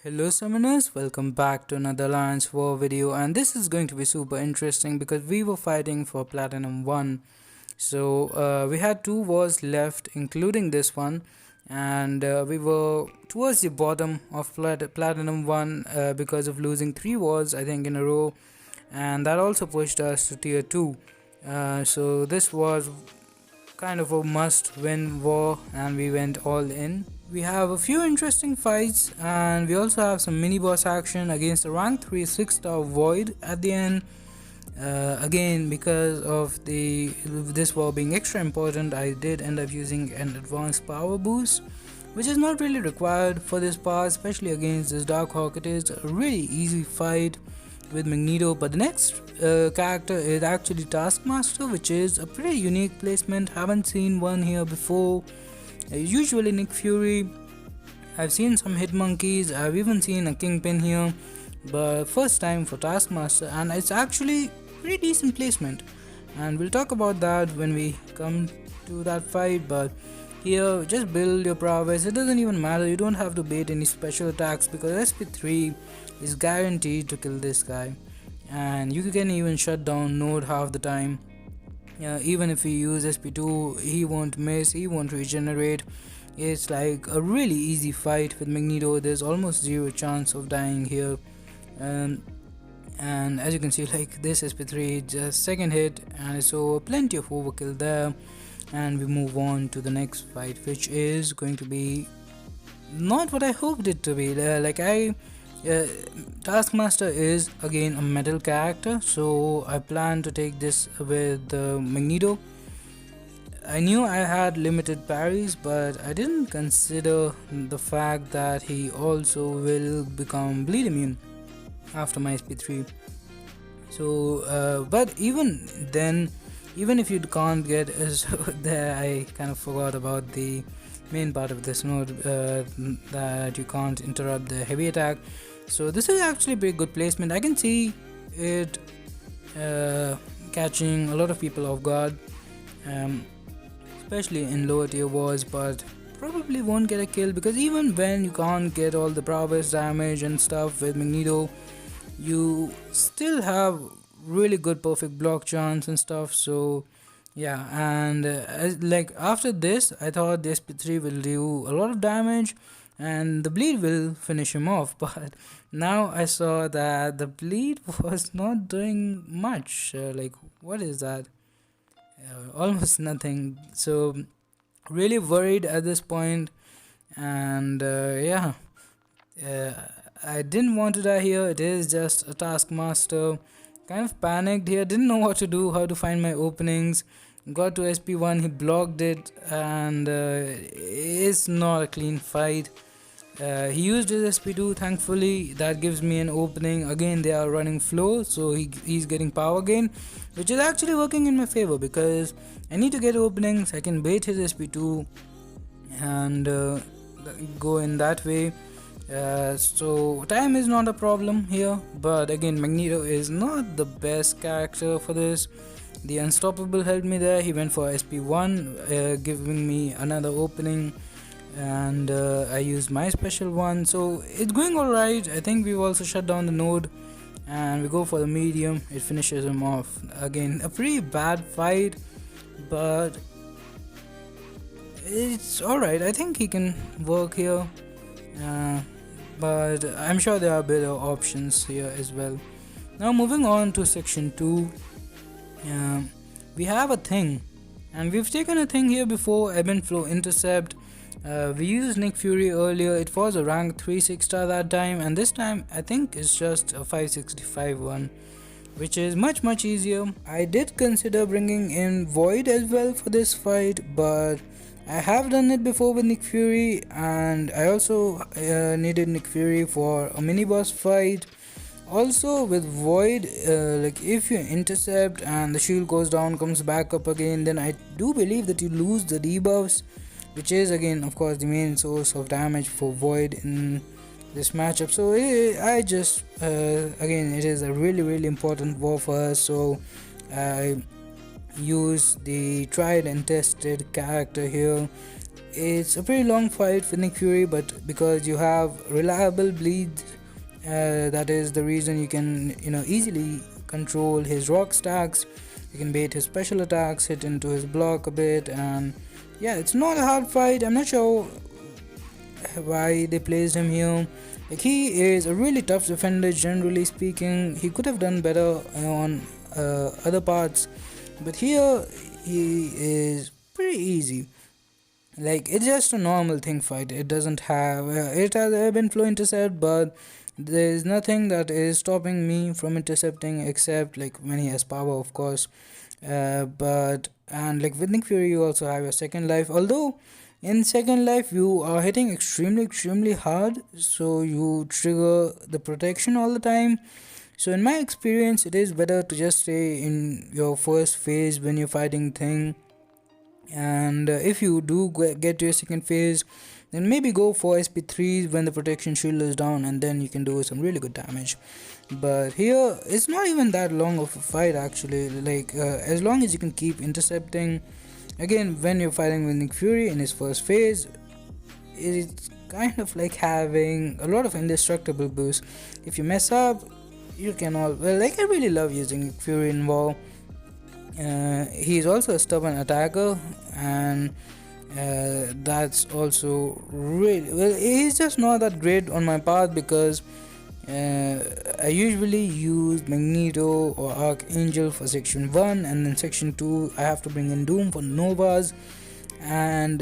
Hello summoners, welcome back to another Alliance War video, and this is going to be super interesting because we were fighting for Platinum 1. So we had two wars left including this one, and we were towards the bottom of Platinum 1 because of losing 3 wars I think in a row, and that also pushed us to tier 2. So this was kind of a must win war and we went all in. We have a few interesting fights and we also have some mini boss action against a rank 3 6-star Void at the end. Again, because of this war being extra important, I did end up using an advanced power boost, which is not really required for this part, especially against this Darkhawk. It is a really easy fight with Magneto, but the next character is actually Taskmaster, which is a pretty unique placement. Haven't seen one here before. Usually Nick Fury, I've seen some hit monkeys, I've even seen a Kingpin here, but first time for Taskmaster, and it's actually pretty decent placement, and we'll talk about that when we come to that fight. But here, just build your prowess. It doesn't even matter, you don't have to bait any special attacks because SP3 is guaranteed to kill this guy, and you can even shut down Node half the time. Even if you use SP2, he won't miss, he won't regenerate. It's like a really easy fight with Magneto. There's almost zero chance of dying here. And as you can see, like this SP3 just second hit, and so plenty of overkill there. And we move on to the next fight, which is going to be not what I hoped it to be. Taskmaster is again a metal character, so I plan to take this with Magneto. I knew I had limited parries, but I didn't consider the fact that he also will become bleed immune after my SP3. So, but even then, even if you can't get there, I kind of forgot about the main part of this node, that you can't interrupt the heavy attack. So this is actually a pretty good placement. I can see it catching a lot of people off guard, especially in lower tier wars, but probably won't get a kill because even when you can't get all the prowess damage and stuff with Magneto, you still have really good perfect block chance and stuff. So yeah, and like after this I thought the SP3 will do a lot of damage and the bleed will finish him off, but now I saw that the bleed was not doing much. Like, what is that? Almost nothing. So really worried at this point, and yeah, uh, I didn't want to die here. It is just a Taskmaster. Kind of panicked here, didn't know what to do, how to find my openings. Got to SP1, he blocked it, and it's not a clean fight. He used his SP2, thankfully that gives me an opening. Again, they are running flow, so he's getting power gain, which is actually working in my favor because I need to get openings. I can bait his SP2 and go in that way. So time is not a problem here, but again Magneto is not the best character for this. The Unstoppable helped me there. He went for SP1, giving me another opening, and I used my special one, so it's going alright. I think we've also shut down the node and we go for the medium. It finishes him off. Again, a pretty bad fight, but it's alright. I think he can work here, but I'm sure there are better options here as well. Now moving on to section 2, we have a thing, and we've taken a thing here before, Ebb and Flow Intercept. We used Nick Fury earlier. It was a rank 3 6-star that time, and this time I think it's just a 565 one, which is much easier. I did consider bringing in Void as well for this fight, but I have done it before with Nick Fury, and I also needed Nick Fury for a mini boss fight. Also with Void, like if you intercept and the shield goes down, comes back up again, then I do believe that you lose the debuffs, which is again of course the main source of damage for Void in this matchup. So I just again, it is a really important war for us, so I use the tried and tested character here. it's a pretty long fight with Nick Fury, but because you have reliable bleeds, that is the reason you can easily control his rock stacks. You can bait his special attacks, hit into his block a bit, and yeah, it's not a hard fight. I'm not sure why they placed him here. Like, he is a really tough defender, generally speaking. He could have done better on other parts, but here he is pretty easy. Like, it's just a normal thing fight. It doesn't have it has ebb and flow intercept, but there is nothing that is stopping me from intercepting, except like when he has power, of course. But and like with Nick Fury, you also have a second life. Although in second life you are hitting extremely hard, so you trigger the protection all the time. So in my experience, it is better to just stay in your first phase when you're fighting thing, and if you do get to your second phase, then maybe go for SP3s when the protection shield is down, and then you can do some really good damage. But here it's not even that long of a fight actually. Like, as long as you can keep intercepting. Again, when you're fighting with Nick Fury in his first phase, it's kind of like having a lot of indestructible boost. If you mess up, you can all well, like, I really love using Nick Fury in WoW. He's also a stubborn attacker, and that's also really well. He's just not that great on my path because I usually use Magneto or Archangel for section 1, and then section 2 I have to bring in Doom for Novas. And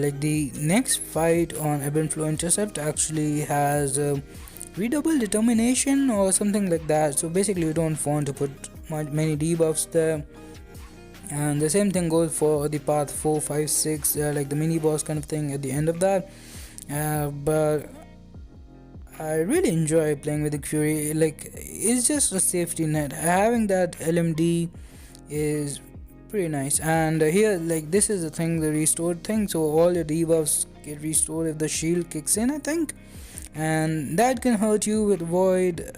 like, the next fight on Ebb and Flow Intercept actually has redouble determination or something like that, so basically you don't want to put many debuffs there. And the same thing goes for the path 4, 5, 6, like the mini boss kind of thing at the end of that. But I really enjoy playing with the Fury. Like, it's just a safety net. Having that LMD is pretty nice. And here, like, this is the thing, the restored thing, so all your debuffs get restored if the shield kicks in, I think, and that can hurt you with Void.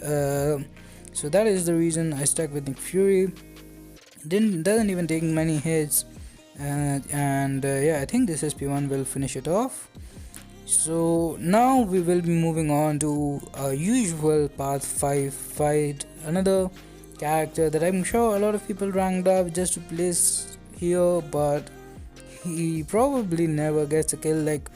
So that is the reason I stuck with Nick Fury. Doesn't even take many hits, and yeah, I think this SP1 will finish it off. So now we will be moving on to our usual path 5 fight, another character that I'm sure a lot of people ranked up just to place here, but he probably never gets a kill. Like,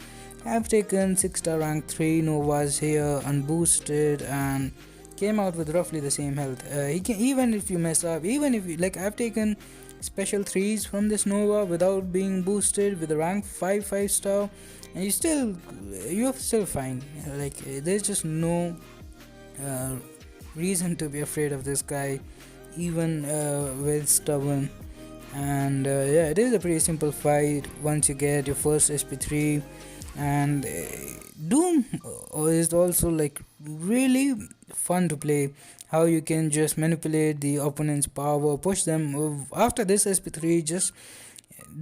I've taken 6-star rank 3 Novas here unboosted and came out with roughly the same health. He can, even if you mess up, even if you, like, I've taken special 3s from this Nova without being boosted with a rank 5 star, and you're still fine. Like, there's just no reason to be afraid of this guy, even with stubborn. And yeah, it is a pretty simple fight once you get your first SP3. And Doom is also like really fun to play, how you can just manipulate the opponent's power, push them. After this SP3, just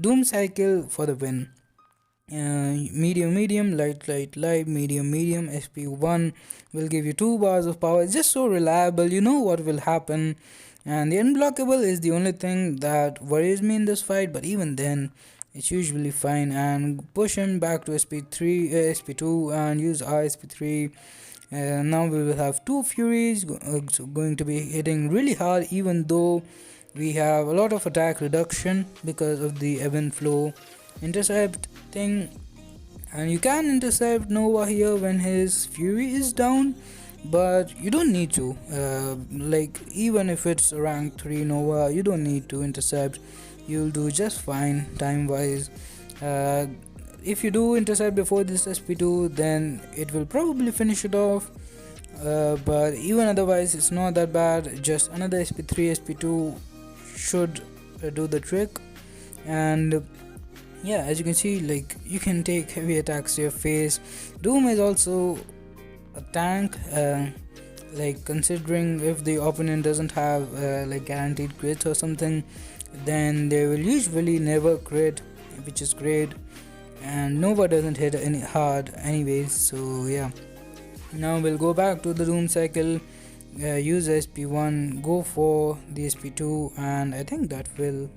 Doom cycle for the win. Medium, light, medium. SP1 will give you 2 bars of power. It's just so reliable, you know what will happen. And the unblockable is the only thing that worries me in this fight, but even then, it's usually fine. And push him back to SP3, SP2, and use our SP3. Now we will have 2 Furies going to be hitting really hard, even though we have a lot of attack reduction because of the ebb and flow intercept thing. And you can intercept Nova here when his Fury is down, but you don't need to. Like, even if it's a rank 3 Nova, you don't need to intercept. You'll do just fine time wise. If you do intercept before this SP2, then it will probably finish it off. But even otherwise, it's not that bad. Just another SP3, SP2 should do the trick. And yeah, as you can see, like, you can take heavy attacks to your face. Doom is also a tank, like, considering if the opponent doesn't have like guaranteed crits or something, then they will usually never crit, which is great. And Nova doesn't hit any hard anyways, so yeah. Now we'll go back to the Doom cycle, use SP1, go for the SP2, and I think that will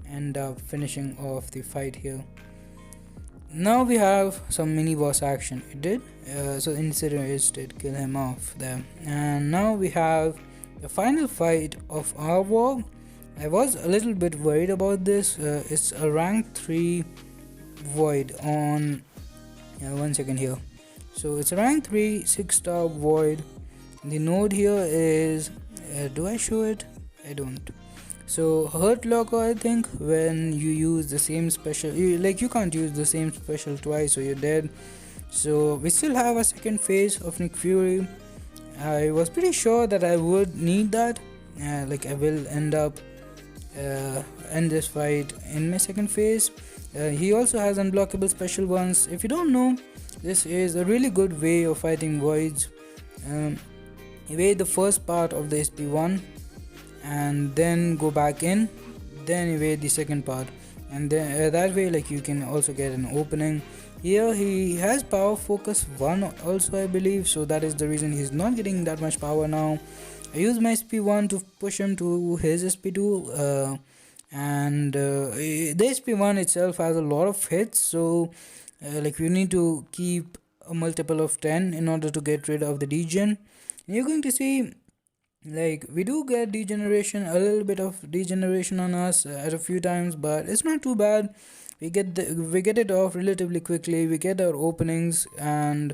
end up finishing off the fight here. Now we have some mini boss action. It did. So Incinerators did kill him off there. And now we have the final fight of our war. I was a little bit worried about this. It's a rank 3 void on 1 second here. So it's a rank 3 6-star void. The node here is do I show it? I don't. So hurt locker, I think when you use the same special, you can't use the same special twice, so you're dead. So we still have a second phase of Nick Fury. I was pretty sure that I would need that. I will end up end this fight in my second phase. He also has unblockable special ones. If you don't know, this is a really good way of fighting voids. Evade the first part of the SP1 and then go back in, then evade the second part, and then that way you can also get an opening. Here he has power focus 1 also, I believe, so that is the reason he's not getting that much power now. I use my SP1 to push him to his SP2, and the SP1 itself has a lot of hits, so you need to keep a multiple of 10 in order to get rid of the degen. And you're going to see we do get degeneration, a little bit of degeneration on us at a few times, but it's not too bad. We get it off relatively quickly. We get our openings, and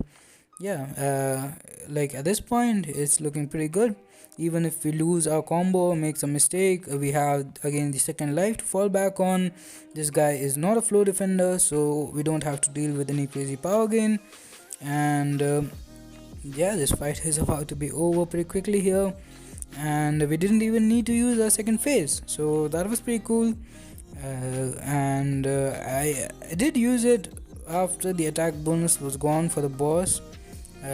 yeah, at this point it's looking pretty good. Even if we lose our combo, make some mistake, we have again the second life to fall back on. This guy is not a flow defender, so we don't have to deal with any crazy power gain. And yeah, this fight is about to be over pretty quickly here, and we didn't even need to use our second phase, so that was pretty cool. And I did use it after the attack bonus was gone for the boss.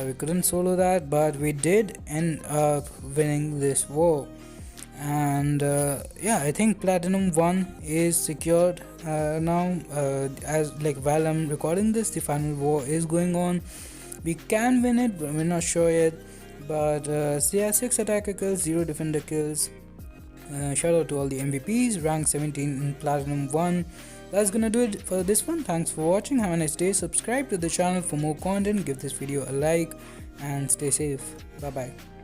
We couldn't solo that, but we did end up winning this war. And yeah, I think Platinum 1 is secured now. As while I'm recording this, the final war is going on. We can win it, but we're not sure yet. But so yeah, 6 attacker kills, 0 defender kills. Shout out to all the MVPs, rank 17 in Platinum 1. That's gonna do it for this one. Thanks for watching. Have a nice day. Subscribe to the channel for more content. Give this video a like and stay safe. Bye bye.